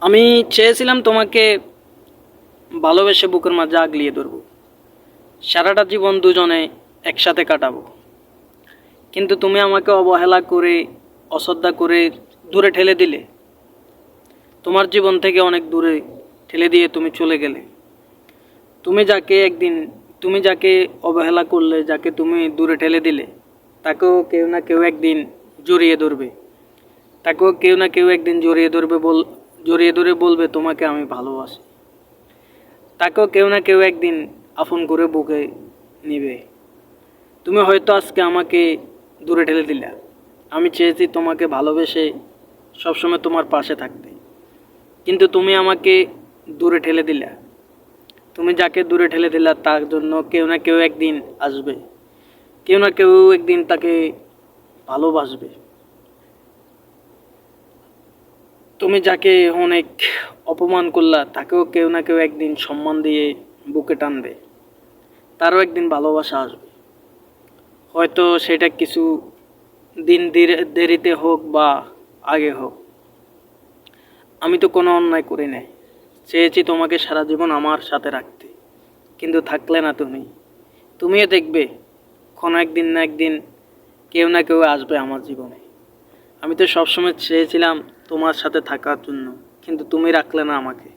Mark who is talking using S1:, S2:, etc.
S1: আমি চেয়েছিলাম তোমাকে ভালোবেসে বুকের মাঝে আগলিয়ে ধরবো, সারাটা জীবন দুজনে একসাথে কাটাবো। কিন্তু তুমি আমাকে অবহেলা করে, অশ্রদ্ধা করে দূরে ঠেলে দিলে। তোমার জীবন থেকে অনেক দূরে ঠেলে দিয়ে তুমি চলে গেলে। তুমি যাকে একদিন তুমি যাকে অবহেলা করলে, যাকে তুমি দূরে ঠেলে দিলে, তাকেও কেউ না কেউ একদিন জড়িয়ে ধরবে। তাকেও কেউ না কেউ একদিন জড়িয়ে ধরে বলবে তোমাকে আমি ভালোবাসি। তাকেও কেউ না কেউ একদিন আপন করে বুকে নিবে। তুমি হয়তো আজকে আমাকে দূরে ঠেলে দিলা। আমি চেয়েছি তোমাকে ভালোবেসে সবসময় তোমার পাশে থাকতে, কিন্তু তুমি আমাকে দূরে ঠেলে দিলা। তুমি যাকে দূরে ঠেলে দিলা তার জন্য কেউ না কেউ একদিন আসবে, কেউ না কেউ একদিন তাকে ভালোবাসবে। তুমি যাকে অনেক অপমান করলা তাকেও কেউ না কেউ একদিন সম্মান দিয়ে বুকে টানবে। তারও একদিন ভালোবাসা আসবে। হয়তো সেটা কিছু দিন দেরিতে হোক বা আগে হোক। আমি তো কোনো অন্যায় করি নাই। চেয়েছি তোমাকে সারা জীবন আমার সাথে রাখতে, কিন্তু থাকলে না তুমি। তুমিও দেখবে কোনো একদিন না একদিন কেউ না কেউ আসবে আমার জীবনে। আমি তো সবসময় চেয়েছিলাম তোমার সাথে থাকার জন্য, কিন্তু তুমি রাখলে না আমাকে।